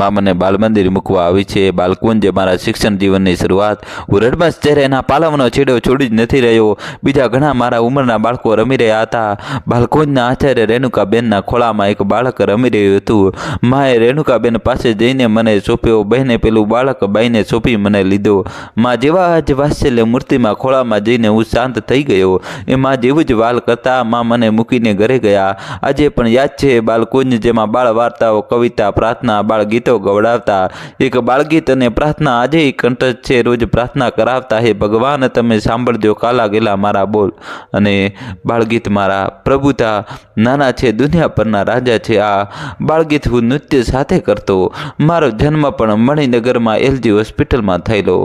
માં મને બાલ મંદિર મૂકવા આવી છે। બાલકુંજ મારા શિક્ષણ જીવનની શરૂઆત। હું રડમસ ચહેરે એના પાલવનો છેડો છોડી જ નથી રહ્યો। બીજા ઘણા મારા ઉંમરના બાળકો રમી રહ્યા હતા। બાલકુંજના આચાર્ય રેણુકાબેનના ખોળામાં એક બાળક રમી રહ્યું હતું। માએ રેણુકાબેન પાસે જઈને મને સોંપ્યો। બહેને પેલું બાળક બાઈને સોંપી મને લીધો। માં જેવા જ વાત્સલ્ય મૂર્તિમાં ખોળામાં જઈને હું શાંત થઈ ગયો। એ માં જેવું જ વાલ કરતા માં મને મૂકીને ઘરે ગયા। આજે પણ યાદ છે બાલકુંજ, જેમાં બાળ વાર્તાઓ, કવિતા, પ્રાર્થના, બાળ ગીતો ગવડાવતા। એક બાળગીત અને પ્રાર્થના આજે કંઠસ્થ છે। રોજ પ્રાર્થના કરાવતા, હે ભગવાન તમે સાંભળજો કાલા ગેલા મારા બોલ। અને બાળગીત મારા પ્રભુતા નાના છે, દુનિયા પરના રાજા છે। આ બાળગીત હું નૃત્ય સાથે કરતો। મારો જન્મ પણ મણિનગરમાં એલજી હોસ્પિટલમાં થયેલો।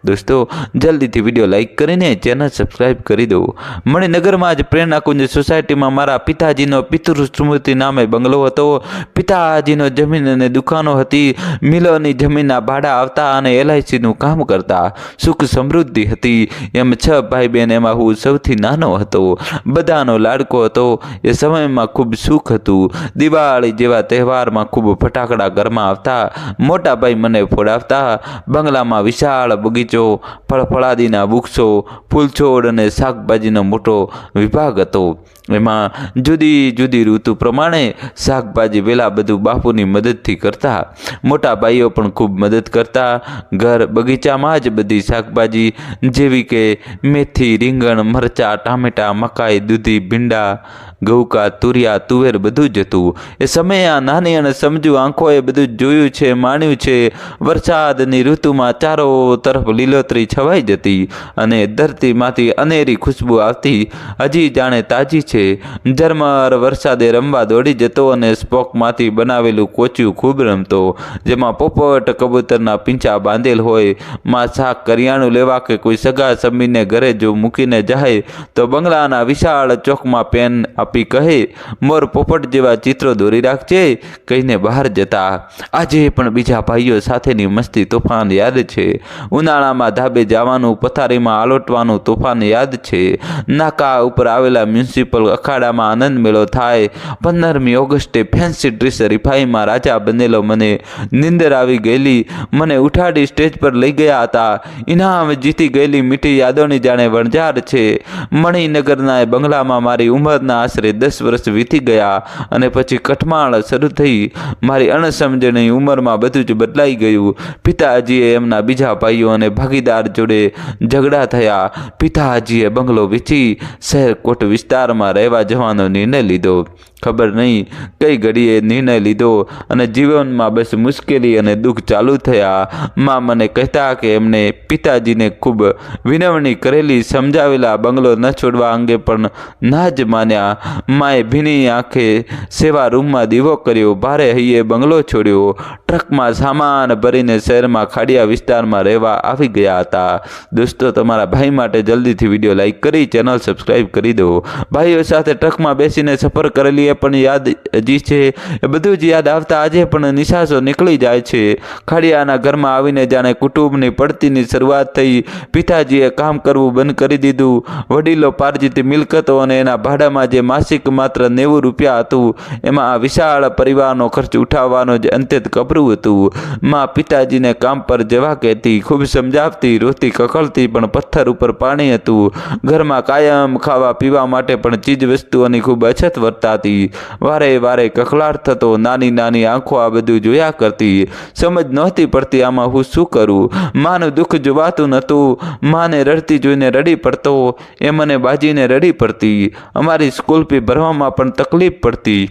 દોસ્તો, જલ્દીથી વિડીયો લાઈક કરીને ચેનલ સબસ્ક્રાઈબ કરી દો। મણિનગરમાં જ પ્રેરણાકુંજ સોસાયટીમાં મારા પિતાજીનો પિતૃ સ્મૃતિ નામે બંગલો હતો। પિતાજીનો જમીન અને દુકાનો હતી। મિલોની જમીનના ભાડા આવતા અને LICનું કામ કરતા। સુખ સમૃદ્ધિ હતી। એમ 6 ભાઈ બહેન, એમાં હું સૌથી નાનો હતો। બધાનો લાડકો હતો। એ સમયમાં ખૂબ સુખ હતું। દિવાળી જેવા તહેવારમાં ખૂબ ફટાકડા ઘરમાં આવતા। મોટા ભાઈ મને ફોડાવતા। બંગલામાં વિશાળ બગીચો, ફળફળાદીના વૃક્ષો, ફૂલછોડ અને શાકભાજીનો મોટો વિભાગ હતો। એમાં જુદી જુદી ઋતુ પ્રમાણે શાકભાજી વેલા બધું બાપુની મદદથી કરતા। મોટા ભાઈઓ પણ ખૂબ મદદ કરતા। ઘર બગીચામાં જ બધી શાકભાજી જેવી કે મેથી, રીંગણ, મરચાં, ટામેટાં, મકાઈ, દૂધી, ભીંડા, ગૌકા, તુરિયા, તુવેર બધું જ હતું। એ સમયે આ નાની અને સમજુ આંખોએ બધું જોયું છે, માણ્યું છે। વરસાદની ઋતુમાં ચારો તરફ લીલોતરી છવાઈ જતી અને ધરતીમાંથી અનેરી ખુશ્બુ આવતી, હજી જાણે તાજી છે। ઝરમર વરસાદે રમવા દોડી જતો અને સ્પોકમાંથી બનાવેલું કોચિયું ખૂબ રમતો, જેમાં પોપટ કબૂતરના પીંછા બાંધેલ હોય। માં શાક કરિયાણું લેવા કે કોઈ સગા સંબંધીને ઘરે જો મૂકીને જાય તો બંગલાના વિશાળ ચોકમાં પેન આપી કહે, મોર પોપટ જેવા ચિત્રો દોરી રાખજે કહીને બહાર જતા। આજે પણ બીજા ભાઈઓ સાથેની મસ્તી તોફાન યાદ છે। ઉનાળામાં ધાબે જવાનું, પથારીમાં આલોટવાનું તોફાન યાદ છે। નાકા ઉપર આવેલા મ્યુનિસિપલ અખાડામાં આનંદ મેળો થાય। 15મી ઓગસ્ટે ફેન્સી ડ્રેસ હરીફાઈમાં રાજા બનેલો મને નીંદર આવી ગયેલી। મને ઉઠાડી સ્ટેજ પર લઈ ગયા હતા। ઇનામ જીતી ગયેલી મીઠી યાદોની જાણે વણઝાર છે। મણિનગરના બંગલામાં મારી ઉંમરના આશરે 10 વર્ષ વીતી ગયા અને પછી કઠમાળ શરૂ થઈ। મારી અણસમજણી ઉંમરમાં બધું જ બદલાઈ ગયું। પિતાજીએ એમના બીજા ભાઈઓ અને ભાગીદાર જોડે ઝઘડા થયા। પિતાજીએ બંગલો વેચી શહેર કોટ વિસ્તારમાં રહેવા જવાનો નિર્ણય લીધો। ખબર નહીં કઈ ઘડીએ નિર્ણય લીધો અને જીવનમાં બસ મુશ્કેલી અને દુઃખ ચાલુ થયા। માં મને કહેતા કે એમને પિતાજીને ખૂબ વિનવણી કરેલી, સમજાવેલા, બંગલો ન છોડવા અંગે પણ ના જ માન્યા। માએ ભીની આંખે સેવા રૂમમાં દીવો કર્યો, ભારે હૈયે બંગલો છોડ્યો, ટ્રકમાં સામાન ભરીને શહેરમાં ખાડિયા વિસ્તારમાં રહેવા આવી ગયા હતા। દોસ્તો, તમારા ભાઈ માટે જલ્દીથી વિડીયો લાઈક કરી ચેનલ સબસ્ક્રાઈબ કરી દો। ભાઈઓ સાથે ટ્રકમાં બેસીને સફર કરેલી એ પણ યાદ હજી છે। એ બધું જ યાદ આવતા આજે પણ નિશાસો નીકળી જાય છે। ખાડિયાના ઘરમાં આવીને જાણે કુટુંબની પડતીની શરૂઆત થઈ। પિતાજીએ કામ કરવું બંધ કરી દીધું। વડીલો પાર્જિત મિલકતો અને એના ભાડામાં જે માસિક માત્ર 90 રૂપિયા હતું, એમાં આ વિશાળ પરિવારનો ખર્ચ ઉઠાવવાનો જ અંતે કપરું હતું। માં પિતાજીને કામ પર જવા કહેતી, ખૂબ સમજાવતી, રોતી, કકળતી, પણ પથ્થર ઉપર પાણી હતું। ઘરમાં કાયમ ખાવા પીવા માટે પણ ચીજ વસ્તુઓની ખૂબ અછત વર્તાતી। વારે વારે કકળાટ થતો। નાની નાની આંખો આ બધું જોયા કરતી। સમજ નહોતી પડતી આમાં હું શું કરું। માનું દુઃખ જોવાતું નહોતું। માને રડતી જોઈને રડી પડતો, એ મને બાજીને રડી પડતી। અમારી સ્કૂલ ફી ભરવામાં પણ તકલીફ પડતી।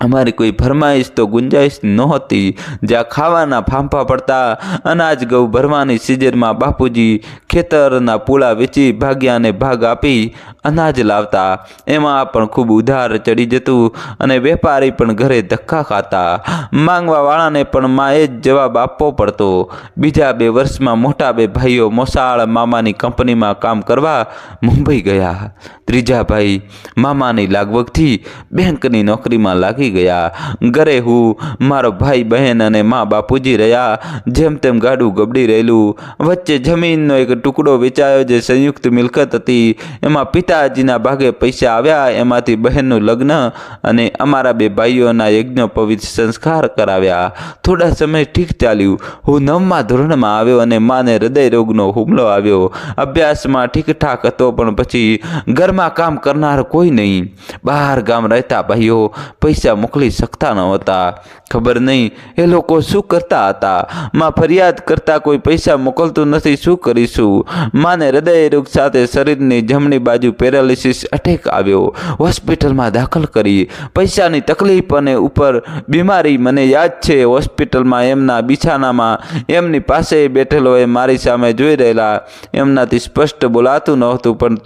અમારી કોઈ ફરમાઈશ તો ગુંજાઈશ નહોતી। જ્યાં ખાવાના ફાંફા પડતા, અનાજ ઘઉં ભરવાની સિઝનમાં બાપુજી ખેતરના પૂળા વેચી ભાગ્યાને ભાગ આપી અનાજ લાવતા। એમાં પણ ખૂબ ઉધાર ચડી જતું અને વેપારી પણ ઘરે ધક્કા ખાતા। માંગવાવાળાને પણ માએ જ જવાબ આપવો પડતો। બીજા 2 વર્ષમાં મોટા 2 ભાઈઓ મોસાળ મામાની કંપનીમાં કામ કરવા મુંબઈ ગયા। ત્રીજા ભાઈ મામાની લાગવગથી બેંકની નોકરીમાં લાગી ભાગી ગયા. ઘરે હું, મારો ભાઈ બહેન અને મા બાપુજી રહ્યા. જેમ તેમ ગાડું ગબડી રહેલું. વચ્ચે જમીનનો એક ટુકડો વેચાયો જે સંયુક્ત મિલકત હતી. એમાં પિતાજીના ભાગે પૈસા આવ્યા. એમાંથી બહેનનું લગ્ન અને અમારા બે ભાઈઓના યજ્ઞોપવિત સંસ્કાર કરાવ્યા. થોડા સમય ઠીક ચાલ્યું. હું 9મા ધોરણમાં આવ્યો અને માને હૃદય રોગનો હુમલો આવ્યો. અભ્યાસમાં ઠીકઠાક હતો, પણ પછી ઘરમાં કામ કરનાર કોઈ નહીં. બહાર ગામ રહેતા ભાઈઓ પૈસા મોકલી શકતા નહોતા. ખબર નહીં એ લોકો શું કરતા હતા. માં ફરિયાદ કરતા કોઈ પૈસા મોકલતું નથી, શું કરીશું. માને હૃદય રોગ સાથે શરીરની જમણી બાજુ પેરાલિસિસ અટેક આવ્યો. હોસ્પિટલમાં દાખલ કરી. પૈસાની તકલીફ અને ઉપર બીમારી. મને યાદ છે હોસ્પિટલમાં એમના બિછાનામાં એમની પાસે બેઠેલો એ મારી સામે જોઈ રહેલા. એમનાથી સ્પષ્ટ બોલાતું નહોતું, પણ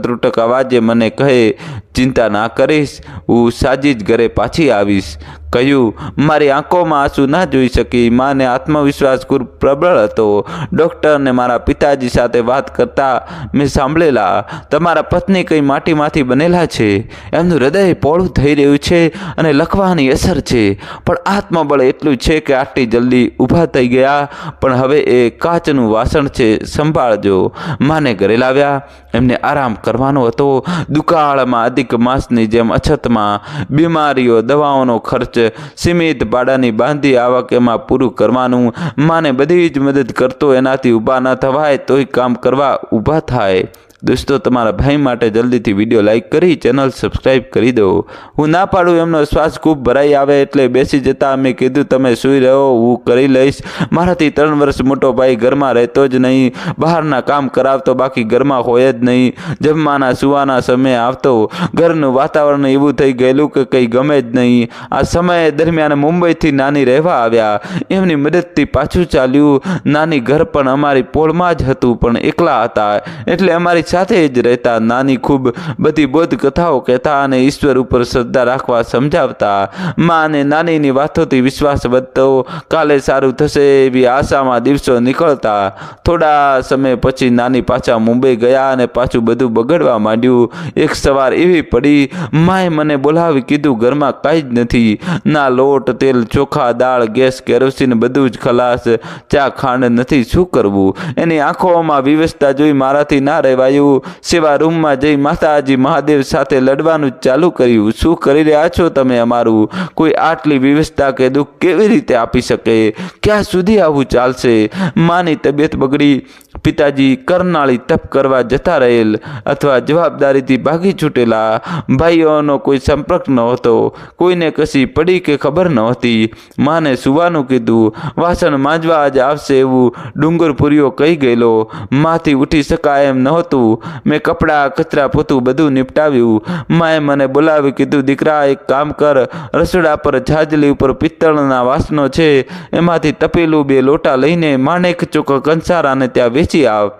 ત્રુટક અવાજે મને કહે, ચિંતા ના કરીશ, હું સાજી જ ઘરે પાછી આવીશ. કહ્યું. મારી આંખોમાં આંસુ ના જોઈ શકી. માને આત્મવિશ્વાસ ખૂબ પ્રબળ હતો. ડૉક્ટરને મારા પિતાજી સાથે વાત કરતા મેં સાંભળેલા, તમારા પત્ની કંઈ માટીમાંથી બનેલા છે. એમનું હૃદય પોળું થઈ રહ્યું છે અને લખવાની અસર છે, પણ આત્મબળ એટલું છે કે આટલી જલ્દી ઊભા થઈ ગયા, પણ હવે એ કાચનું વાસણ છે, સંભાળજો. માને ઘરે લાવ્યા. એમને આરામ કરવાનો હતો. દુકાળમાં અધિક માસની જેમ અછતમાં બીમારીઓ, દવાઓનો ખર્ચ, સીમિત ભાડાની બાંધી આવક, એમાં પૂરું કરવાનું. માને બધી જ મદદ કરતો. એનાથી ઊભા ન થવાય તોય કામ કરવા ઊભા થાય. દોસ્તો, તમારા ભાઈ માટે જલ્દીથી વિડીયો લાઈક કરી ચેનલ સબસ્ક્રાઈબ કરી દો. હું ના પાડું એમનો શ્વાસ ખૂબ ભરાઈ આવે એટલે બેસી જતા મેં કીધું, તમે સૂઈ રહો, હું કરી લઈશ. મારાથી 3 વર્ષ મોટો ભાઈ ઘરમાં રહેતો જ નહીં. બહારના કામ કરાવતો, બાકી ઘરમાં હોય જ નહીં. જમવાના સુવાના સમયે આવતો. ઘરનું વાતાવરણ એવું થઈ ગયેલું કે કંઈ ગમે જ નહીં. આ સમય દરમિયાન મુંબઈથી નાની રહેવા આવ્યા. એમની મદદથી પાછું ચાલ્યું. નાની ઘર પણ અમારી પોળમાં જ હતું, પણ એકલા હતા એટલે અમારી સાથે જ રહેતા. નાની ખૂબ બધી બોધ કથાઓ કહેતા અને ઈશ્વર ઉપર શ્રદ્ધા રાખવા સમજાવતા. મા અને નાનીની વાતોથી વિશ્વાસ વધતો. કાલે સારું થશે એવી આશામાં દિવસો નીકળતા. થોડા સમય પછી નાની પાછા મુંબઈ ગયા અને પાછું બધું બગડવા માંડ્યું. એક સવાર એવી પડી, માએ મને બોલાવી કીધું, ઘરમાં કાંઈ જ નથી. ના લોટ, તેલ, ચોખા, દાળ, ગેસ, કેરોસીન બધું જ ખલાસ. ચા ખાંડ નથી. શું કરવું? એની આંખોમાં વિવશતા જોઈ મારાથી ના રહેવાયું. સેવા રૂમમાં જઈ માતાજી મહાદેવ સાથે લડવાનું ચાલુ કર્યું. શું કરી રહ્યા છો તમે અમારું? કોઈ આટલી વિવશતા કે દુઃખ કેવી રીતે આપી શકે? ક્યાં સુધી આવું ચાલશે? માની તબિયત બગડી. પિતાજી કરનાળી તપ કરવા જતા રહેલ અથવા જવાબદારીથી ભાગી છૂટેલા. ભાઈઓનો કોઈ સંપર્ક નહોતો. કોઈને કશી પડી કે ખબર નહોતી. માને સુવાનું કીધું. વાસણ માંજવા જ આવશે એવું ડુંગરપુરીઓ કહી ગયેલો. માથી ઉઠી શકાય એમ નહોતું. મેં કપડાં, કચરા, પોતું બધું નિપટાવ્યું. માએ મને બોલાવી કીધું, દીકરા એક કામ કર, રસોડા પર છાજલી ઉપર પિત્તળના વાસણો છે, એમાંથી તપેલું 2 લોટા લઈને માણેક ચોક કંસારાને ત્યાં વેચી આવ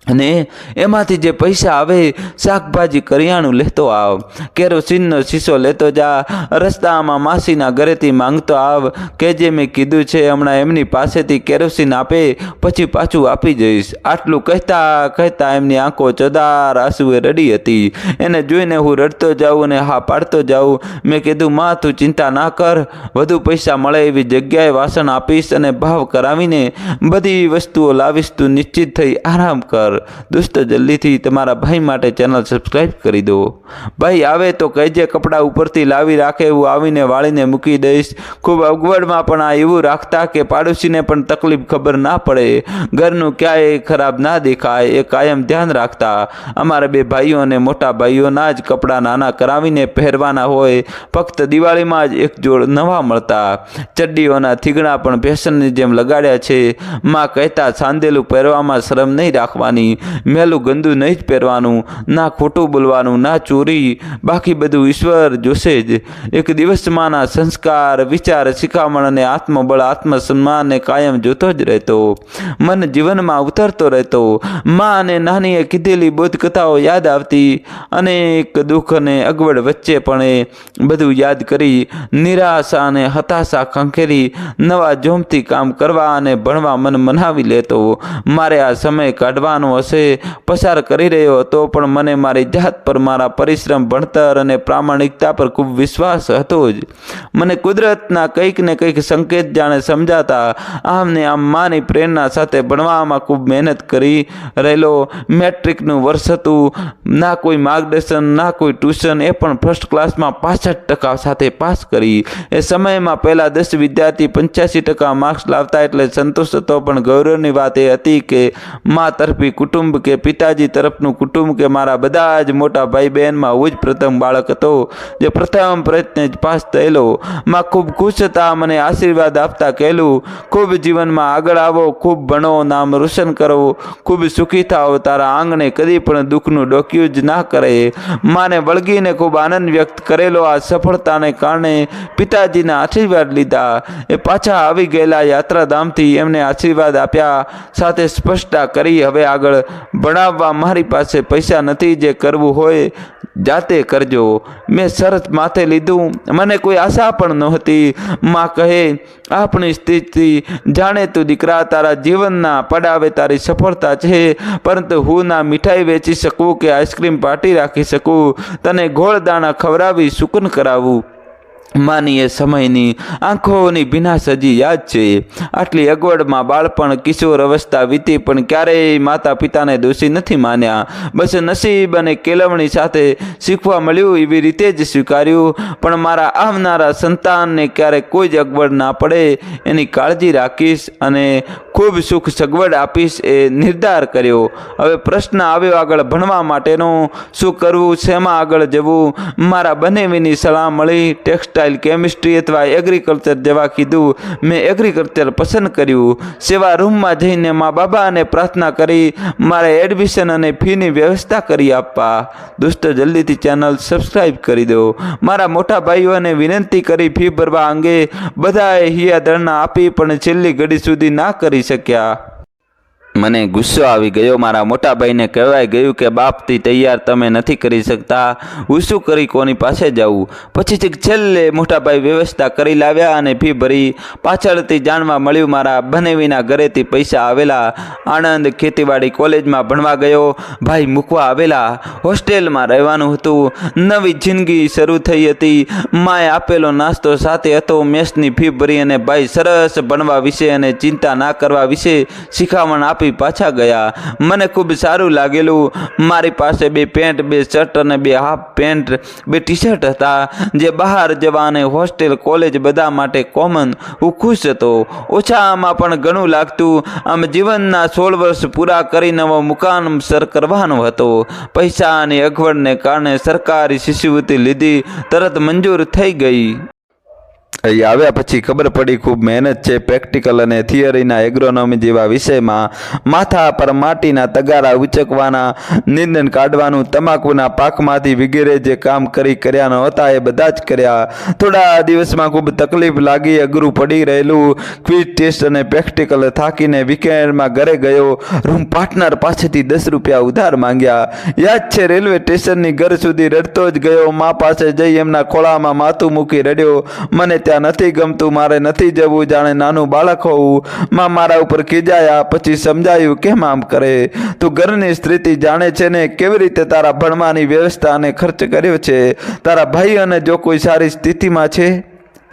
અને એમાંથી જે પૈસા આવે શાકભાજી કરિયાણું લેતો આવ. કેરોસીનનો શીશો લેતો જા. રસ્તામાં માસીના ઘરેથી માંગતો આવ. કે જે મેં કીધું છે હમણાં એમની પાસેથી કેરોસીન આપે, પછી પાછું આપી જઈશ. આટલું કહેતા એમની આંખો ચોદાર આંસુએ રડી હતી. એને જોઈને હું રડતો જાઉં અને હા પાડતો જાઉં. મેં કીધું, માં તું ચિંતા ના કર, વધુ પૈસા મળે એવી જગ્યાએ વાસણ આપીશ અને ભાવ કરાવીને બધી વસ્તુઓ લાવીશ. તું નિશ્ચિત થઈ આરામ કર. દોસ્તો, જલ્દીથી તમારા ભાઈ માટે ચેનલ સબસ્ક્રાઈબ કરી દો. ભાઈ આવે તો કહેજે કપડાં ઉપરથી લાવી રાખે, હું આવીને વાળીને મૂકી દઈશ. ખૂબ અગવડમાં પણ આ એવું રાખતા કે પાડોશીને પણ તકલીફ ખબર ના પડે. ઘરનું ક્યાંય ખરાબ ના દેખાય એ કાયમ ધ્યાન રાખતા. અમારા 2 ભાઈઓ અને મોટા ભાઈઓના જ કપડાં નાના કરાવીને પહેરવાના હોય. ફક્ત દિવાળીમાં જ એક જોડ નવા મળતા. ચડ્ડીઓના થીગડા પણ ફેશનની જેમ લગાડ્યા છે. માં કહેતા, સાંદેલું પહેરવામાં શરમ નહીં રાખવાની, મેલું ગંદુ નહીં જ પહેરવાનું, ના ખોટું બોલવાનું, ના ચોરી, બાકી બધું ઈશ્વર જોશે જ. એક દિવસ માના સંસ્કાર, વિચાર, શિખામણ અને આત્મબળ, આત્મસન્માનને કાયમ જોતો જ રહેતો. મન જીવનમાં ઉતરતો રહેતો. મા અને નાનીએ કીધેલી બોધકથાઓ યાદ આવતી. અનેક દુઃખ અને અગવડ વચ્ચે પણ એ બધું યાદ કરી નિરાશા અને હતાશા ખંખેરી નવા જોમથી કામ કરવા અને ભણવા મન મનાવી લેતો. મારે આ સમય કાઢવાનો વર્ષનો હશે પસાર કરી રહ્યો હતો, પણ મને મારી જાત પર, મારા પરિશ્રમ, ભણતર અને પ્રામાણિકતા પર ખૂબ વિશ્વાસ હતો જ. મને કુદરતના કંઈક ને કંઈક સંકેત જાણે સમજાતા. આમ ને આમ માની પ્રેરણા સાથે ભણવામાં ખૂબ મહેનત કરી રહેલો. મેટ્રિકનું વર્ષ હતું. ના કોઈ માર્ગદર્શન, ના કોઈ ટ્યુશન, એ પણ ફર્સ્ટ ક્લાસમાં 65% સાથે પાસ કરી. એ સમયમાં પહેલા 10 વિદ્યાર્થી 85% માર્ક્સ લાવતા એટલે સંતોષ હતો, પણ ગૌરવની વાત એ હતી કે મા તરફી કુટુંબ કે પિતાજી તરફનું કુટુંબ કે મારા બધા જ મોટા ભાઈ બહેનમાં હું જ પ્રથમ બાળક હતો જે પ્રથમ પ્રયત્ને જ પાસ થયેલો. માં ખૂબ ખુશ હતા. મને આશીર્વાદ આપતા કહેલું, ખૂબ જીવનમાં આગળ આવો, ખૂબ ભણો, નામ રોશન કરો, ખૂબ સુખી થાઓ, તારા આંગણે કદી પણ દુઃખનું ડોક્યું જ ના કરે. માને વળગીને ખૂબ આનંદ વ્યક્ત કરેલો. આ સફળતાને કારણે પિતાજીના આશીર્વાદ લીધા. એ પાછા આવી ગયેલા યાત્રાધામથી. એમને આશીર્વાદ આપ્યા, સાથે સ્પષ્ટતા કરી, હવે આગળ ભણાવવા મારી પાસે પૈસા નથી, જે કરવું હોય જાતે કરજો. મેં શરત માથે લીધું. મને કોઈ આશા પણ નહોતી. માં કહે, આપણી સ્થિતિ જાણે તું દીકરા, તારા જીવનના પડાવે તારી સફળતા છે, પરંતુ હું ના મીઠાઈ વેચી શકું કે આઈસ્ક્રીમ પાર્ટી રાખી શકું, તને ગોળ દાણા ખવડાવી સુકૂન કરાવું. માની એ સમયની આંખોની ભીનાશ હજી યાદ છે. આટલી અગવડમાં બાળપણ, કિશોર અવસ્થા વીતી, પણ ક્યારેય માતા પિતાને દોષી નથી માન્યા. બસ નસીબ અને કેળવણી સાથે શીખવા મળ્યું એવી રીતે જ સ્વીકાર્યું. પણ મારા આવનારા સંતાનને ક્યારેક કોઈ જ અગવડ ના પડે એની કાળજી રાખીશ અને ખૂબ સુખ સગવડ આપીશ એ નિર્ધાર કર્યો. હવે પ્રશ્ન આવ્યો આગળ ભણવા માટેનો, શું કરવું, શેમાં આગળ જવું. મારા બંનેવીની સલાહ મળી. ટેક્સટાઇલ, કેમિસ્ટ્રી અથવા એગ્રીકલ્ચર જવા કીધું. મેં એગ્રીકલ્ચર પસંદ કર્યું. સેવા રૂમમાં જઈને મા બાબાને પ્રાર્થના કરી મારે એડમિશન અને ફીની વ્યવસ્થા કરી આપવા. દોસ્તો, જલ્દીથી ચેનલ સબસ્ક્રાઈબ કરી દો. મારા મોટા ભાઈઓને વિનંતી કરી ફી ભરવા અંગે. બધાએ હિયાદરણા આપી, પણ છેલ્લી ઘડી સુધી ના કરી શક્યા. મને ગુસ્સો આવી ગયો. મારા મોટા ભાઈને કહેવાય ગયું કે બાપથી તૈયાર તમે નથી કરી શકતા, હું શું કરી કોની પાસે જાઉં. પછી છેલ્લે મોટા ભાઈ વ્યવસ્થા કરી લાવ્યા અને ફી ભરી. પાછળથી જાણવા મળ્યું મારા બનેવીના ઘરેથી પૈસા આવેલા. આણંદ ખેતીવાડી કોલેજમાં ભણવા ગયો. ભાઈ મૂકવા આવેલા. હોસ્ટેલમાં રહેવાનું હતું. નવી જિંદગી શરૂ થઈ હતી. માએ આપેલો નાસ્તો સાથે હતો. મેસની ફી ભરી અને ભાઈ સરસ ભણવા વિશે અને ચિંતા ના કરવા વિશે શીખામણ આપી પાછા ગયા. મને ખૂબ સારું લાગેલું. મારી પાસે 2 પેન્ટ, 2 શર્ટ અને 2 હાફ પેન્ટ, 2 ટી શર્ટ હતા, જે બહાર જવા અને હોસ્ટેલ, કોલેજ બધા માટે કોમન. હું ખુશ હતો. ઓછામાં પણ ઘણું લાગતું. આમ જીવનના 16 વર્ષ પૂરા કરી નવો મુકામ સર કરવાનો હતો. પૈસાની અગવડને કારણે સરકારી શિષ્યવૃત્તિ લીધી. તરત મંજૂર થઈ ગઈ. અહીં આવ્યા પછી ખબર પડી ખૂબ મહેનત છે. પ્રેક્ટિકલ અને થિયરીના એગ્રોનોમી જેવા વિષયમાં માથા પર માટીના તગારા ઉચકવાના, નિંદન કાઢવાનું, તમાકુના પાકમાંથી વગેરે જે કામ કર્યા નહોતા એ બધા જ કર્યા. થોડા દિવસમાં ખૂબ તકલીફ લાગી. અઘરું પડી રહેલું. ક્વિઝ ટેસ્ટ અને પ્રેક્ટિકલ થાકીને વીકેન્ડમાં ઘરે ગયો. રૂમ પાર્ટનર પાસેથી 10 રૂપિયા ઉધાર માંગ્યા. યાદ છે, રેલવે સ્ટેશનની ઘર સુધી રડતો જ ગયો. મા પાસે જઈ એમના ખોળામાં માથું મૂકી રડ્યો. મને ત્યાં નથી ગમતું, મારે નથી જવું, જાણે નાનું બાળક હોવું. માં મારા ઉપર ખીજાયા. પછી સમજાયું કેમ આમ કરે. તું ઘરની સ્થિતિ જાણે છે ને, કેવી રીતે તારા ભણવાની વ્યવસ્થા અને ખર્ચ કર્યો છે. તારા ભાઈ અને જો કોઈ સારી સ્થિતિમાં છે,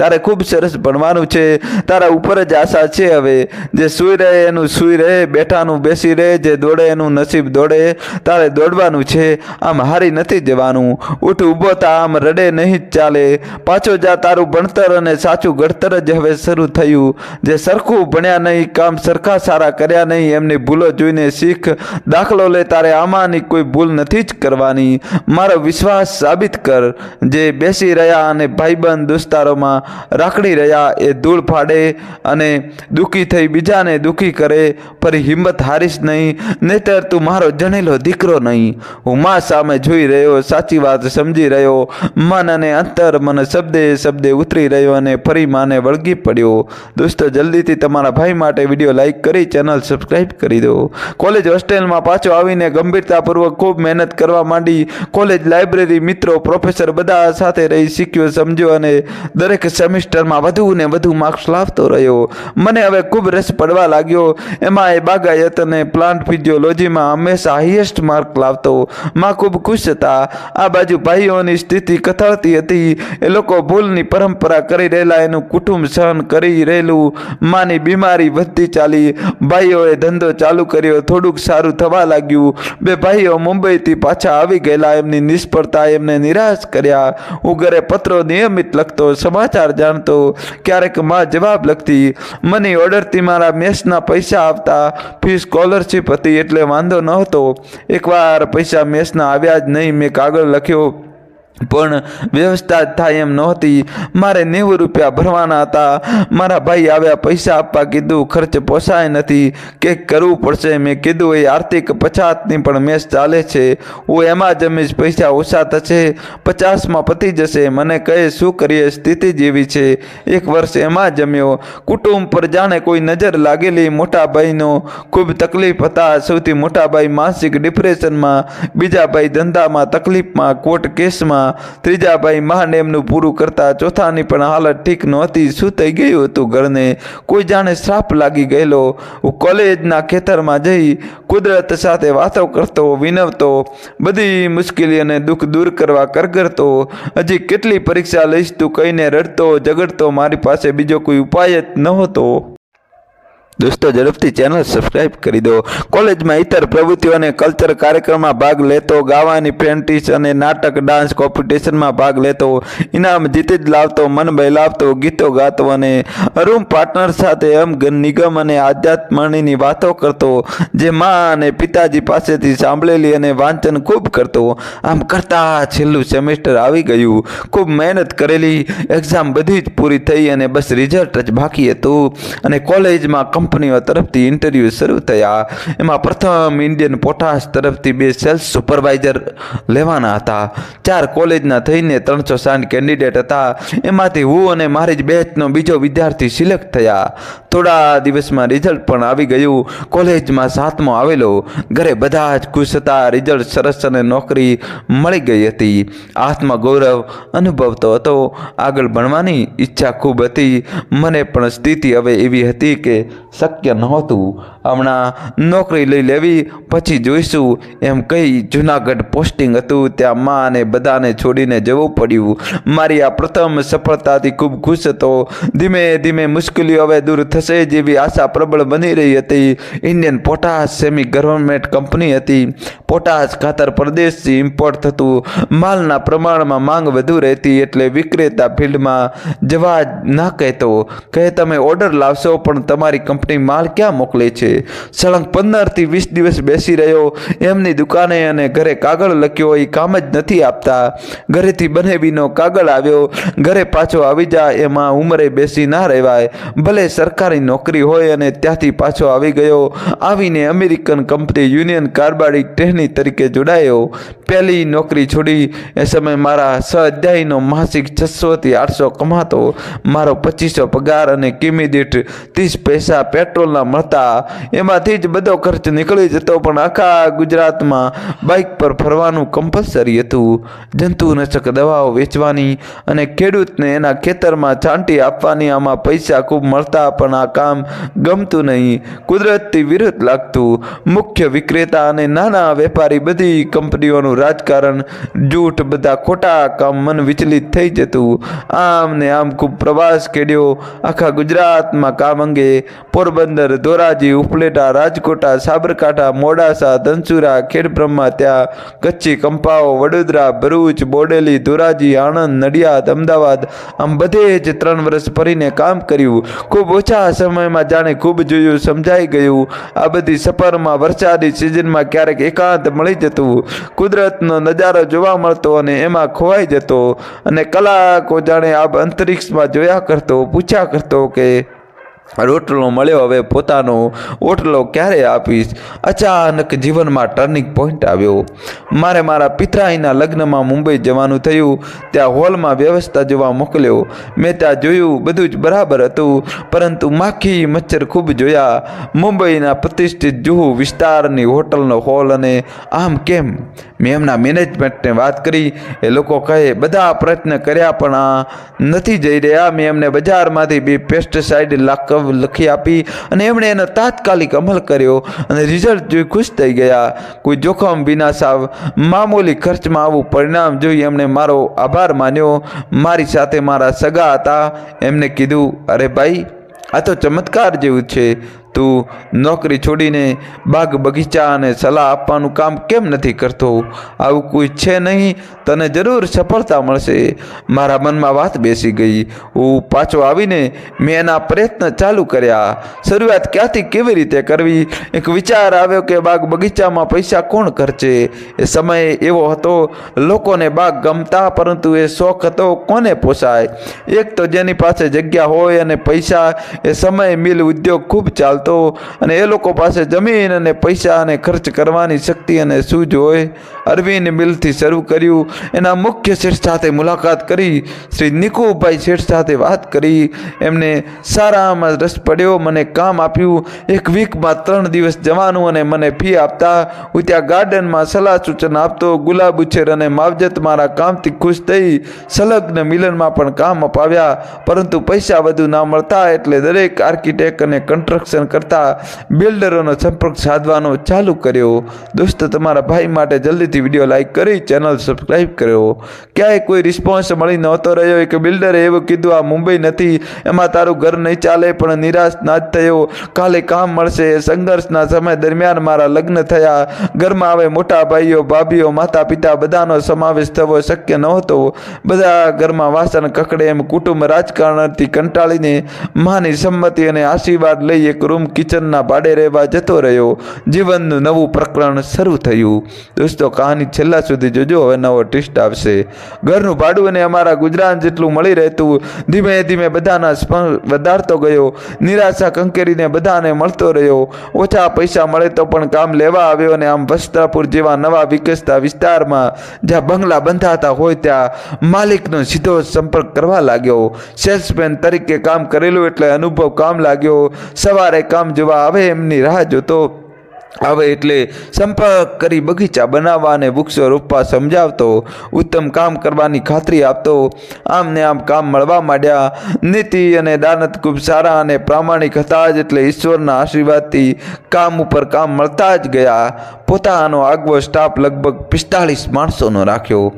તારે ખૂબ સરસ ભણવાનું છે. તારા ઉપર જ આશા છે. હવે જે સૂઈ રહે એનું સૂઈ રહે, બેઠાનું બેસી રહે, જે દોડે એનું નસીબ દોડે. તારે દોડવાનું છે, આમ હારી નથી જવાનું. ઉઠ, ઊભો થા, આમ રડે નહીં જ ચાલે. પાછો જા. તારું ભણતર અને સાચું ઘડતર જ હવે શરૂ થયું. જે સરખું ભણ્યા નહીં, કામ સરખા સારા કર્યા નહીં, એમની ભૂલો જોઈને શીખ. દાખલો લે. તારે આમાંની કોઈ ભૂલ નથી જ કરવાની. મારો વિશ્વાસ સાબિત કર. જે બેસી રહ્યા અને ભાઈબંધ દોસ્તારોમાં રાખડી રહ્યા એ ધૂળ ફાડે અને દુઃખી થઈ બીજાને દુઃખી કરે. ફરી હિંમત હારીશ નહીં, નહીતર તું મારો જણેલો દીકરો નહીં. હું માં સામે જોઈ રહ્યો, સાચી વાત સમજી રહ્યો. મન અને અંતર મને શબ્દે ઉતરી રહ્યો અને ફરી માને વળગી પડ્યો. દોસ્તો, જલ્દીથી તમારા ભાઈ માટે વિડીયો લાઈક કરી ચેનલ સબસ્ક્રાઈબ કરી દો. કોલેજ હોસ્ટેલમાં પાછો આવીને ગંભીરતાપૂર્વક ખૂબ મહેનત કરવા માંડી. કોલેજ, લાઇબ્રેરી, મિત્રો, પ્રોફેસર બધા સાથે રહી શીખ્યો, સમજ્યો અને દરેક સેમિસ્ટરમાં વધુ ને વધુ માર્ક્સ લાવતો રહ્યો। મને હવે ખૂબ રસ પડવા લાગ્યો। એમાં એ બાગાયત અને પ્લાન્ટ ફિઝિયોલોજીમાં હંમેશા હાઈએસ્ટ માર્ક લાવતો। માં ખૂબ ખુશ હતા। આ બાજુ ભાઈઓની સ્થિતિ કથળતી હતી। એ લોકો ભૂલની પરંપરા કરી રહેલા, એનું કુટુંબ સહન કરી રહેલું। માની બીમારી વધતી ચાલી। ભાઈઓએ ધંધો ચાલુ કર્યો, થોડુંક સારું થવા લાગ્યું। બે ભાઈઓ મુંબઈથી પાછા આવી ગયેલા। એમની નિષ્ફળતા એમને નિરાશ કર્યા। હું ઘરે પત્રો નિયમિત લખતો, સમાચાર જાણતો, ક્યારેક માં જવાબ લખતી। મની ઓર્ડરથી મારા મેસના પૈસા આવતા। ફી સ્કોલરશીપ હતી એટલે વાંધો નહોતો। એકવાર પૈસા મેસના આવ્યા જ નહીં, મેં કાગળ લખ્યો પણ વ્યવસ્થા થાય એમ નહોતી। મારે 90 રૂપિયા ભરવાના હતા। મારા ભાઈ આવ્યા, પૈસા આપવા કીધું, ખર્ચ પોસાય નથી, કંઈક કરવું પડશે। મેં કીધું એ આર્થિક પછાતની પણ મેસ ચાલે છે, હું એમાં જમીશ, પૈસા ઓછા થશે, 50માં પતી જશે। મને કહે શું કરીએ, સ્થિતિ જેવી છે। 1 વર્ષ એમાં જમ્યો। કુટુંબ પર જાણે કોઈ નજર લાગેલી। મોટા ભાઈનો ખૂબ તકલીફ હતા। સૌથી મોટા ભાઈ માનસિક ડિપ્રેશનમાં, બીજા ભાઈ ધંધામાં તકલીફમાં, કોર્ટ કેસમાં, ત્રીજા ભાઈ માંડ એમનું પૂરું કરતા, ચોથાની પણ હાલત ઠીક નહોતી। શું થઈ ગયું હતું ઘરને, કોઈ જાણે શ્રાપ લાગી ગયેલો। હું કોલેજના ખેતરમાં જઈ કુદરત સાથે વાતો કરતો, વિનવતો, બધી મુશ્કેલી અને દુઃખ દૂર કરવા કરગરતો। હજી કેટલી પરીક્ષા લઈશ તું કહીને રડતો ઝઘડતો। મારી પાસે બીજો કોઈ ઉપાય જ નહોતો। દોસ્તો, ઝડપથી ચેનલ સબસ્ક્રાઈબ કરી દો। કોલેજમાં ઇતર પ્રવૃત્તિઓ અને કલ્ચર કાર્યક્રમમાં ભાગ લેતો, ગાવાની પ્રેક્ટિસ અને નાટક ડાન્સ કોમ્પિટિશનમાં ભાગ લેતો, ઇનામ જીતી જ લાવતો, મન બહેલાવતો, ગીતો ગાતો અને રૂમ પાર્ટનર સાથે નિગમ અને આધ્યાત્મની વાતો કરતો, જે મા અને પિતાજી પાસેથી સાંભળેલી, અને વાંચન ખૂબ કરતો। આમ કરતા છેલ્લું સેમેસ્ટર આવી ગયું। ખૂબ મહેનત કરેલી, એક્ઝામ બધી જ પૂરી થઈ અને બસ રિઝલ્ટ જ બાકી હતું। અને કોલેજમાં કંપનીઓ તરફથી ઇન્ટરવ્યૂ શરૂ થયા। એમાં પ્રથમ ઇન્ડિયન પોટાશ તરફથી 2 સેલ્સ સુપરવાઇઝર લેવાના હતા। 4 કોલેજના થઈને 360 કેન્ડિડેટ હતા। એમાંથી હું અને મારી જ બેચનો બીજો વિદ્યાર્થી સિલેક્ટ થયા। થોડા દિવસમાં રિઝલ્ટ પણ આવી ગયું। કોલેજમાં 7મો આવેલો। ઘરે બધા જ ખુશ હતા। રિઝલ્ટ સરસ અને નોકરી મળી ગઈ હતી। આત્મગૌરવ અનુભવતો હતો। આગળ ભણવાની ઈચ્છા ખૂબ હતી। મને પણ સ્થિતિ હવે એવી હતી કે શક્ય નહોતું। હમણાં નોકરી લઈ લેવી, પછી જોઈશું એમ કહી જૂનાગઢ પોસ્ટિંગ હતું, ત્યાં મા અને બધાને છોડીને જવું પડ્યું। મારી આ પ્રથમ સફળતાથી ખૂબ ખુશ હતો। ધીમે ધીમે મુશ્કેલીઓ હવે દૂર થશે જેવી આશા પ્રબળ બની રહી હતી। Indian potash semi government company હતી। પોટાશ ખાતર પરદેશથી ઇમ્પોર્ટ થતું। માલના પ્રમાણમાં માંગ વધુ રહેતી એટલે વિક્રેતા ફિલ્ડમાં જવા ના કહેતો, કહે તમે ઓર્ડર લાવશો પણ તમારી કંપની માલ ક્યાં મોકલે છે। સળંગ 15 થી 20 દિવસ બેસી રહ્યો એમની દુકાને અને ઘરે કાગળ લખ્યો, એ કામ જ નથી આપતા। ઘરેથી બનેવીનો કાગળ આવ્યો, ઘરે પાછો આવી જા, એમાં ઉંમરે બેસી ના રહેવાય, ભલે સરકારી નોકરી હોય। અને ત્યાંથી પાછો આવી ગયો। આવીને American company union carbide trainee તરીકે જોડાયો। પહેલી નોકરી છોડી એ સમય મારા સહઅધ્યાયનો માસિક 600 થી 800 કમાતો। મારો 2500 પગાર અને કિમી દીઠ 30 પૈસા પેટ્રોલના મળતા। એમાંથી જ બધો ખર્ચ નીકળી જતો, પણ આખા ગુજરાતમાં બાઇક પર ફરવાનું કમ્પલસરી હતું। જંતુનાશક દવાઓ વેચવાની અને ખેડૂતને એના ખેતરમાં છાંટી આપવાની, આમાં પૈસા ખૂબ મળતા, પણ આ કામ ગમતું નહીં, કુદરતથી વિરુદ્ધ લાગતું। મુખ્ય વિક્રેતા અને નાના વેપારી, બધી કંપનીઓનું રાજકારણ, જૂઠ, બધા ખોટા કામ, મન વિચલિત થઈ જતું। આમ ને આમ ખૂબ પ્રવાસ ખેડ્યો આખા ગુજરાતમાં કામ અંગે। પોરબંદર, ધોરાજી, ઉપલેટા, રાજકોટા, સાબરકાંઠા, મોડાસા, ધનસુરા, ખેડબ્રહ્મા, ત્યાં કચ્છી કંપાઓ, વડોદરા, ભરૂચ, બોડેલી, ધોરાજી, આણંદ, નડિયાદ, અમદાવાદ, આમ બધે જ 3 વર્ષ ભરીને કામ કર્યું। ખૂબ ઓછા સમયમાં જાણે ખૂબ જોયું, સમજાઈ ગયું। આ બધી સફરમાં વરસાદી સિઝનમાં ક્યારેક એકાંત મળી જતું, કુદરતનો નજારો જોવા મળતો અને એમાં ખોવાઈ જતો, અને કલાકો જાણે આબ અંતરિક્ષમાં જોયા કરતો। પૂછ્યા કરતો કે રોટલો મળ્યો, હવે પોતાનો ઓટલો ક્યારે આપીશ? અચાનક જીવનમાં ટર્નિંગ પોઈન્ટ આવ્યો. મારે મારા પિતરાઈના લગ્નમાં મુંબઈ જવાનું થયું. ત્યાં હોલમાં વ્યવસ્થા જોવા મોકલ્યો. મેં ત્યાં જોયું, બધું જ બરાબર હતું, પરંતુ માખી મચ્છર ખૂબ જોયા. મુંબઈના પ્રતિષ્ઠિત જુહુ વિસ્તારની હોટલનો હોલ, અને આમ કેમ? મેં એમના મેનેજમેન્ટને વાત કરી. એ લોકો કહે બધા પ્રયત્ન કર્યા પણ આ નથી જઈ રહ્યા. મેં એમને બજારમાંથી 2 પેસ્ટિસાઇડ લખી આપી અને એમણે એનો તાત્કાલિક અમલ કર્યો અને રિઝલ્ટ જોઈ ખુશ થઈ ગયા. કોઈ જોખમ વિના સાવ મામૂલી ખર્ચમાં આવું પરિણામ જોઈ એમણે મારો આભાર માન્યો. મારી સાથે મારા સગા હતા. એમને કીધું, અરે ભાઈ, આ તો ચમત્કાર જેવું છે. તું નોકરી છોડીને બાગ બગીચા અને સલાહ આપવાનું કામ કેમ નથી કરતો? આવું કોઈ છે નહીં, તને જરૂર સફળતા મળશે. મારા મનમાં વાત બેસી ગઈ. હું પાછો આવીને મેં એના પ્રયત્ન ચાલુ કર્યા. શરૂઆત ક્યાંથી કેવી રીતે કરવી? એક વિચાર આવ્યો કે બાગ બગીચામાં પૈસા કોણ ખર્ચે? એ સમય એવો હતો, લોકોને બાગ ગમતા, પરંતુ એ શોખ હતો કોને પોસાય? એક તો જેની પાસે જગ્યા હોય અને પૈસા. એ સમયે મિલ ઉદ્યોગ ખૂબ ચાલતો અને એ લોકો પાસે જમીન અને પૈસા અને ખર્ચ કરવાની શક્તિ અને સૂઝ હોય. અરવિંદ મિલથી શરૂ કર્યું. એના મુખ્ય શેઠ સાથે મુલાકાત કરી. શ્રી નિકુભાઈ શેઠ સાથે વાત કરી. એમને સારામાં રસ પડ્યો. મને કામ આપ્યું. 1 વીકમાં 3 દિવસ જવાનું અને મને ફી આપતા. હું ત્યાં ગાર્ડનમાં સલાહ સૂચન આપતો. ગુલાબ ઉછેર અને માવજત મારા કામથી ખુશ થઈ. સંલગ્ન મિલનમાં પણ કામ અપાવ્યા, પરંતુ પૈસા વધુ ના મળતા, એટલે દરેક આર્કિટેક્ટ અને કન્સ્ટ્રક્શન કરતા બિલ્ડરોનો સંપર્ક સાધવાનો ચાલુ કર્યો. દોસ્તો, તમારા ભાઈ માટે જલ્દીથી વિડીયો લાઈક કરી ચેનલ સબસ્ક્રાઈબ કર્યો. ક્યાંય કોઈ રિસ્પોન્સ મળી નહોતો રહ્યો. એક બિલ્ડરે એવું કીધું, આ મુંબઈ નથી, એમાં તારું ઘર નહીં ચાલે. પણ નિરાશ ના જ થયો. કાલે કામ મળશે. સંઘર્ષના સમય દરમિયાન મારા લગ્ન થયા. ઘરમાં હવે મોટા ભાઈઓ, ભાભીઓ, માતા પિતા બધાનો સમાવેશ થવો શક્ય નહોતો. બધા ઘરમાં વાસણ કકડે એમ કુટુંબ રાજકારણથી કંટાળીને માની સંમતિ અને આશીર્વાદ લઈ એક રૂમ કિચનના ભાડે રહેવા જતો રહ્યો. જીવનનું નવું પ્રકરણ શરૂ થયું. દોસ્તો, કહાની છેલ્લા સુધી જોજો, હવે નવો ટ્વિસ્ટ આવશે. ઘરનું ભાડું અને અમારા ગુજરાન જેટલું મળી રહેતું. ધીમે ધીમે બધાના વધારતો ગયો. નિરાશા કંકેરીને બધાને મળતો રહ્યો. ઓછા પૈસા મળે તો પણ કામ લેવા આવ્યો, અને આમ વસ્ત્રાપુર જેવા નવા વિકસતા વિસ્તારમાં જ્યાં બંગલા બંધાતા હોય ત્યાં માલિકનો સીધો સંપર્ક કરવા લાગ્યો. સેલ્સમેન તરીકે કામ કરેલું એટલે અનુભવ કામ લાગ્યો. સવારે કામ જોવા આવે એમની રાહ જોતો. આવે એટલે સંપર્ક કરી બગીચા બનાવવા અને વૃક્ષો રોપવા સમજાવતો. ઉત્તમ કામ કરવાની ખાતરી આપતો. આમ ને આમ કામ મળવા માંડ્યા. નીતિ અને દાનત ખૂબ સારા અને પ્રામાણિક હતા જ, એટલે ઈશ્વરના આશીર્વાદથી કામ ઉપર કામ મળતા જ ગયા. પોતાનો આગવો સ્ટાફ લગભગ 45 માણસોનો રાખ્યો.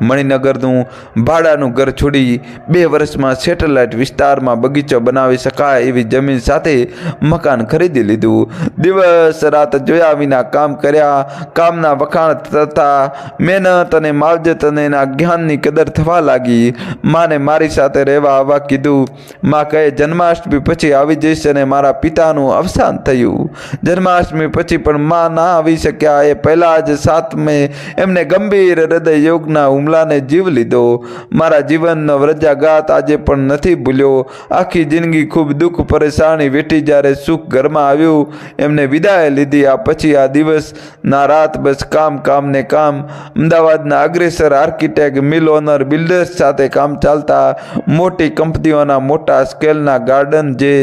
મણિનગરનું ભાડાનું ઘર છોડી 2 વર્ષમાં સેટેલાઇટ વિસ્તારમાં બગીચો બનાવી શકાય એવી જમીન સાથે મકાન ખરીદી લીધું. દિવસ રાત જોયા વિના કામ કર્યા. કામના વખાણ થતા મહેનત અને માવજત અને એના જ્ઞાનની કદર થવા લાગી. માને મારી સાથે રહેવા આવવા કીધું. માં કહે, જન્માષ્ટમી પછી આવી જઈશ. અને મારા પિતાનું અવસાન થયું. જન્માષ્ટમી પછી પણ માં ના આવી શક્યા. એ પહેલાં જ 7 મે એમને ગંભીર હૃદય યોગના હુમલાને જીવ લીધો. મારા જીવનનો વ્રજાઘાત આજે પણ નથી ભૂલ્યો. આખી જિંદગી ખૂબ દુઃખ પરેશાની વેઠી. જ્યારે સુખ ઘરમાં આવ્યું, એમને વિદાય લીધી. આ પછી આ દિવસ ના રાત બસ કામ, કામ ને કામ. અમદાવાદના અગ્રેસર આર્કિટેક્ટ, મિલ ઓનર, બિલ્ડર્સ સાથે કામ ચાલતા. મોટી કંપનીઓના મોટા સ્કેલના ગાર્ડન, જે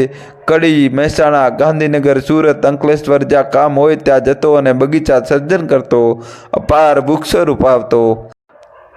કડી, મહેસાણા, ગાંધીનગર, સુરત, અંકલેશ્વર જ્યાં કામ હોય ત્યાં જતો અને બગીચા સર્જન કરતો. અપાર વૃક્ષો રોપાવતો.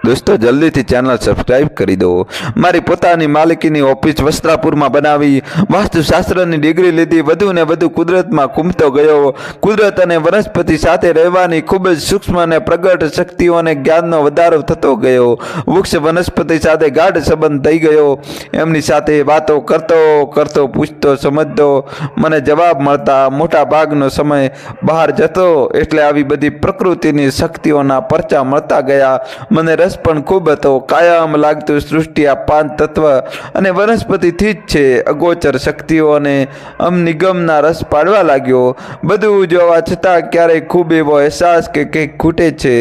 દોસ્તો, જલ્દીથી ચેનલ સબસ્ક્રાઈબ કરી દો. મારી પોતાની માલિકીની ઓફિસ વસ્ત્રાપુરમાં બનાવી. વાસ્તુશાસ્ત્રની ડિગ્રી લીધી. વધુ ને વધુ કુદરતમાં ઘૂમતો ગયો. કુદરત અને વનસ્પતિ સાથે રહેવાની ખૂબ જ સૂક્ષ્મ અને પ્રગટ શક્તિઓ અને જ્ઞાનનો વધારો થતો ગયો. વૃક્ષ વનસ્પતિ સાથે ગાઢ સંબંધ થઈ ગયો. એમની સાથે વાતો કરતો પૂછતો, સમજતો. મને જવાબ મળતા. મોટા ભાગનો સમય બહાર જતો એટલે આવી બધી પ્રકૃતિની શક્તિઓના પરચા મળતા ગયા. મને રસ રસ પણ ખૂબ હતો. કાયમ લાગતું સૃષ્ટિ આ 5 તત્વ અને વનસ્પતિથી જ છે. અગોચર શક્તિઓ અને નિગમના રસ પાડવા લાગ્યો. બધું જોવા છતાં ક્યારેય ખૂબ એવો અહેસાસ કે કંઈક ખૂટે છે.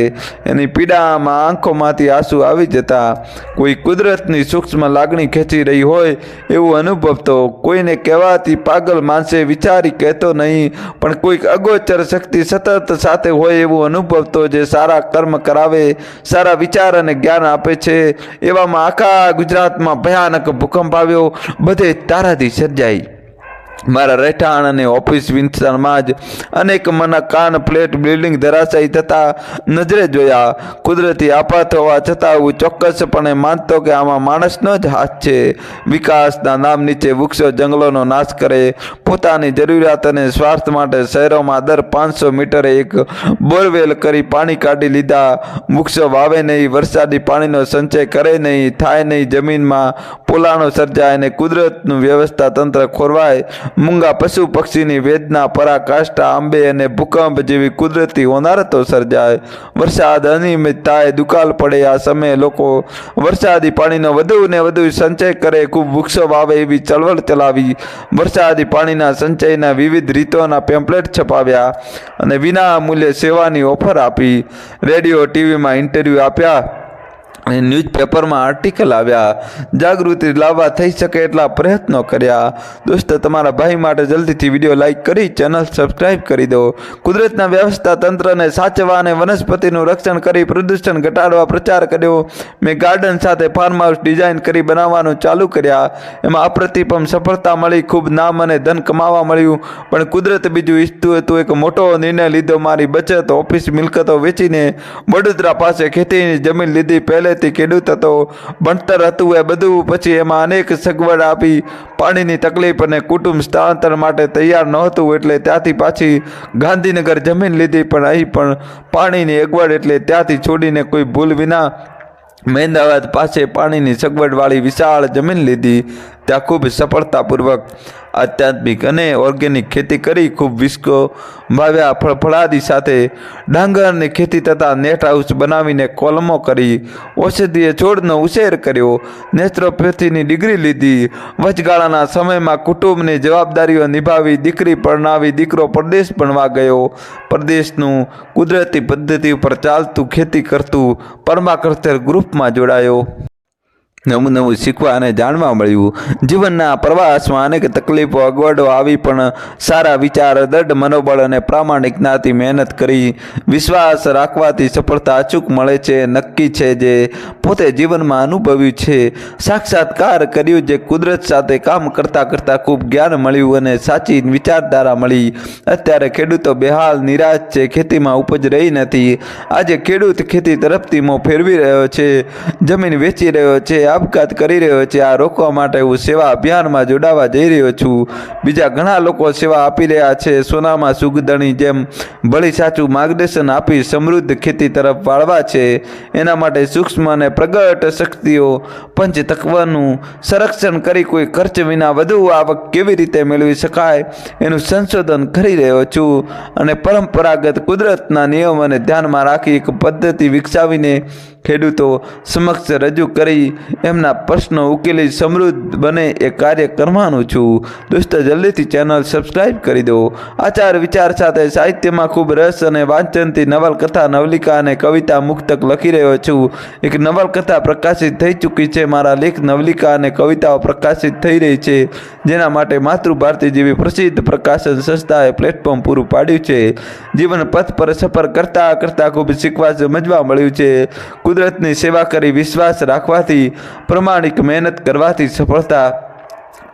એની પીડામાં આંખોમાંથી આંસુ આવી જતા. કોઈ કુદરતની સૂક્ષ્મ લાગણી ખેંચી રહી હોય એવું અનુભવતો. કોઈને કહેવાતી પાગલ માણસે વિચારી કહેતો નહીં, પણ કોઈક અગોચર શક્તિ સતત સાથે હોય એવું અનુભવતો, જે સારા કર્મ કરાવે, સારા વિચાર અને જ્ઞાન આપે છે. એવામાં આખા ગુજરાતમાં ભયાનક ભૂકંપ આવ્યો. બધે તારાથી સર્જાઈ. મારા રહેઠાણ અને ઓફિસ વિસ્તારમાં જ અનેક મકાન, ફ્લેટ, બિલ્ડિંગ ધરાશાયી થતા નજરે જોયા. કુદરતી આફત હોવા છતાં હું ચોક્કસપણે માનતો કે આમાં માણસનો જ હાથ છે. વિકાસના નામ નીચે વૃક્ષો જંગલોનો નાશ કરે, પોતાની જરૂરિયાત અને સ્વાર્થ માટે શહેરોમાં દર 500 મીટરે એક બોરવેલ કરી પાણી કાઢી લીધા. વૃક્ષો વાવે નહીં, વરસાદી પાણીનો સંચય કરે નહીં, થાય નહીં જમીનમાં પોલાણો સર્જાય અને કુદરતનું વ્યવસ્થા તંત્ર ખોરવાય. મૂંગા પશુ પક્ષીની વેદના, પરાકાષ્ઠા, આંબે અને ભૂકંપ જેવી કુદરતી હોનારતો સર્જાય. વરસાદ અનિયમિત થાય, દુકાળ પડે. આ સમયે લોકો વરસાદી પાણીનો વધુ ને વધુ સંચય કરે, ખૂબ વૃક્ષો વાવે એવી ચળવળ ચલાવી. વરસાદી પાણીના સંચયના વિવિધ રીતોના પેમ્પલેટ છપાવ્યા અને વિના મૂલ્યે સેવાની ઓફર આપી. રેડિયો, ટીવીમાં ઇન્ટરવ્યૂ આપ્યા અને ન્યૂઝપેપરમાં આર્ટિકલ આવ્યા. જાગૃતિ લાવવા થઈ શકે એટલા પ્રયત્નો કર્યા. દોસ્તો, તમારા ભાઈ માટે જલ્દીથી વિડીયો લાઈક કરી ચેનલ સબસ્ક્રાઈબ કરી દો. કુદરતના વ્યવસ્થા તંત્રને સાચવવા અને વનસ્પતિનું રક્ષણ કરી પ્રદૂષણ ઘટાડવા પ્રચાર કર્યો. મેં ગાર્ડન સાથે ફાર્મ હાઉસ ડિઝાઇન કરી બનાવવાનું ચાલુ કર્યા. એમાં અપ્રતિમ સફળતા મળી. ખૂબ નામ અને ધન કમાવા મળ્યું. પણ કુદરત બીજું ઈચ્છતું હતું. એક મોટો નિર્ણય લીધો. મારી બચત, ઓફિસ, મિલકતો વેચીને વડોદરા પાસે ખેતીની જમીન લીધી. પહેલે ખેડૂત હતો, ભણતર હતું એ બધું. પછી એમાં અનેક સગવડ આપી. પાણીની તકલીફ અને કુટુંબ સ્થળાંતર માટે તૈયાર નહોતું એટલે ત્યાંથી પાછી ગાંધીનગર જમીન લીધી. પણ અહીં પણ પાણીની અગવડ એટલે ત્યાંથી છોડીને કોઈ ભૂલ વિના મહેમદાવાદ પાસે પાણીની સગવડવાળી વિશાળ જમીન લીધી. ત્યાં ખૂબ સફળતાપૂર્વક આધ્યાત્મિક અને ઓર્ગેનિક ખેતી કરી. ખૂબ વિસ્કો વાવ્યા. ફળફળાદી સાથે ડાંગરની ખેતી તથા નેટ હાઉસ બનાવીને કોલમો કરી. ઔષધીય છોડનો ઉછેર કર્યો. નેચરોપેથીની ડિગ્રી લીધી. વચગાળાના સમયમાં કુટુંબની જવાબદારીઓ નિભાવી. દીકરી પરણાવી. દીકરો પરદેશ ભણવા ગયો. પરદેશનું કુદરતી પદ્ધતિ ઉપર ચાલતું ખેતી કરતું પરમાકલ્ચર ગ્રુપમાં જોડાયો. નવું નવું શીખવા અને જાણવા મળ્યું. જીવનના પ્રવાસમાં અનેક તકલીફો, અગવડો આવી, પણ સારા વિચાર, દૃઢ મનોબળ અને પ્રામાણિકતાથી મહેનત કરી. વિશ્વાસ રાખવાથી સફળતા અચૂક મળે છે. નક્કી છે જે પોતે જીવનમાં અનુભવ્યું છે. સાક્ષાત્કાર કર્યું. જે કુદરત સાથે કામ કરતાં કરતાં ખૂબ જ્ઞાન મળ્યું અને સાચી વિચારધારા મળી. અત્યારે ખેડૂતો બેહાલ, નિરાશ છે. ખેતીમાં ઉપજ રહી નથી. આજે ખેડૂત ખેતી તરફથી મોં ફેરવી રહ્યો છે. જમીન વેચી રહ્યો છે. આપઘાત કરી રહ્યો છે. આ રોકવા માટે હું સેવા અભિયાનમાં જોડાવા જઈ રહ્યો છું. બીજા ઘણા લોકો સેવા આપી રહ્યા છે. સોનામાં સુગંધની જેમ ભળી સાચું માર્ગદર્શન આપી સમૃદ્ધ ખેતી તરફ વાળવા છે. એના માટે સૂક્ષ્મ અને પ્રગટ શક્તિઓ પંચતત્વનું સંરક્ષણ કરી કોઈ ખર્ચ વિના વધુ આવક કેવી રીતે મેળવી શકાય એનું સંશોધન કરી રહ્યો છું. અને પરંપરાગત કુદરતના નિયમોને ધ્યાનમાં રાખી એક પદ્ધતિ વિકસાવીને ખેડૂતો સમક્ષ રજૂ કરી એમના પ્રશ્નો ઉકેલી સમૃદ્ધ બને એ કાર્ય કરવાનું છું. દોસ્તો, જલ્દીથી ચેનલ સબસ્ક્રાઈબ કરી દો. આચાર વિચાર સાથે સાહિત્યમાં ખૂબ રસ અને વાંચનથી નવલકથા, નવલિકા અને કવિતા મુક્તક લખી રહ્યો છું. એક નવલકથા પ્રકાશિત થઈ ચૂકી છે. મારા લેખ, નવલિકા અને કવિતાઓ પ્રકાશિત થઈ રહી છે, જેના માટે માતૃભારતી જેવી પ્રસિદ્ધ પ્રકાશન સંસ્થાએ પ્લેટફોર્મ પૂરું પાડ્યું છે. જીવન પથ પર સફર કરતાં કરતાં ખૂબ શીખવા, સમજવા મળ્યું છે. કુદરતની સેવા કરી, વિશ્વાસ રાખવાથી, પ્રમાણિક મહેનત કરવાથી સફળતા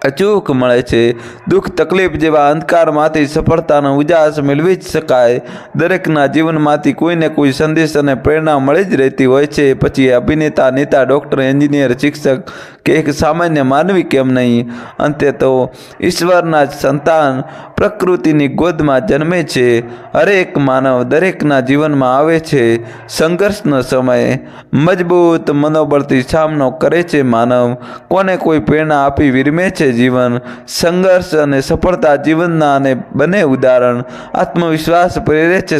અચૂક મળે છે. દુઃખ, તકલીફ જેવા અંધકારમાંથી સફળતાનો ઉજાસ મેળવી જ શકાય. દરેકના જીવનમાંથી કોઈને કોઈ સંદેશ અને પ્રેરણા મળી જ રહેતી હોય છે. પછી અભિનેતા, નેતા, ડૉક્ટર, એન્જિનિયર, શિક્ષક કે એક સામાન્ય માનવી કેમ નહીં? અંતે તો ઈશ્વરના જ સંતાન પ્રકૃતિની ગોદમાં જન્મે છે. હરેક માનવ દરેકના જીવનમાં આવે છે. સંઘર્ષનો સમય મજબૂત મનોબળથી સામનો કરે છે. માનવ કોને કોઈ પ્રેરણા આપી વિરમે છે જીવન. સંઘર્ષ અને સફળતા જીવનના અને બંને ઉદાહરણ. આત્મવિશ્વાસ પ્રેરે છે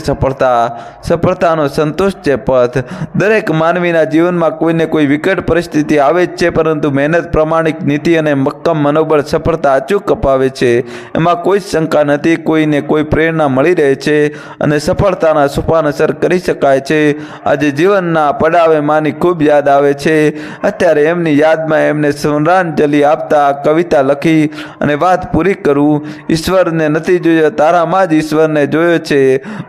સફળતાનો સંતોષ છે પથ. દરેક માનવીના જીવનમાં કોઈને કોઈ વિકટ પરિસ્થિતિ આવે જ છે, પરંતુ મહેનત, પ્રામાણિક નીતિ અને મક્કમ મનોબળ સફળતા અચૂક અપાવે છે. એમાં કોઈ શંકા નથી. કોઈને કોઈ પ્રેરણા મળી રહે છે અને સફળતાના સોપાન સર કરી શકાય છે. આજે જીવનના પડાવે માની ખૂબ યાદ આવે છે. અત્યારે એમની યાદમાં એમને શ્રદ્ધાંજલિ આપતા કવિતા લખી અને વાત પૂરી કરું. ઈશ્વરને નથી જોયો, તારામાં જ ઈશ્વરને જોયો છે.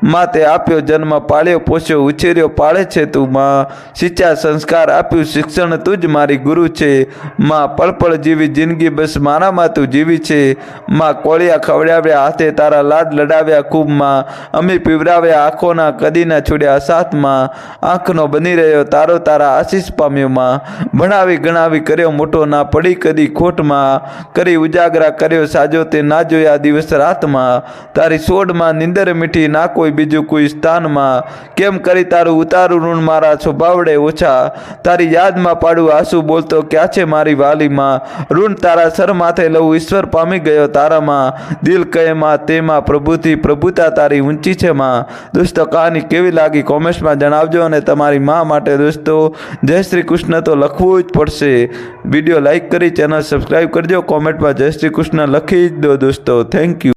માં તે આપ્યો જન્મ, પાળ્યો પોષ્યો ઉછેર્યો પાળે છે તું. માં શિક્ષા સંસ્કાર આપ્યું શિક્ષણ, તું જ મારી ગુરુ છે. માં પળ પળ જીવી જિંદગી બસ મારામાં તું જીવી છે. માં કોળિયા ખવડાવ્યા, હાથે તારા લાડ લડાવ્યા ખૂબ. માં અમી પીવરાવ્યા, આંખોના કદી ના છોડ્યા સાથમાં. આંખનો બની રહ્યો તારો, તારા આશીષ પામ્યો. માં ભણાવી ગણાવી કર્યો મોટો, ના પડી કદી ખોટમાં. કરી ઉજાગરા કર્યો સાજો, તે ના જોયા દિવસ રાતમાં. તારી સોડમાં નિંદર મીઠી, ના કોઈ બીજું કોઈ સ્થાનમાં. કેમ કરી તારું ઉતારું ઋણ, મારા સ્વભાવડે ઓછા. તારી યાદમાં પાડું આંસુ, બોલતો ક્યાં છે મારી વાલીમાં. ઋણ તારા સર માથે લઉં, ઈશ્વર પામી ગયો તારામાં. દિલ કહે માં તેમાં પ્રભુથી, પ્રભુતા તારી ઊંચી છે માં. દોસ્તો, કહાની કેવી લાગી કોમેન્ટ્સમાં જણાવજો. અને તમારી માં માટે દોસ્તો જય શ્રી કૃષ્ણ તો લખવું જ પડશે. વિડીયો લાઈક કરી ચેનલ સબસ્ક્રાઈબ કરજો. કોમેન્ટમાં જય શ્રી કૃષ્ણ લખી જ દો દોસ્તો. Thank you.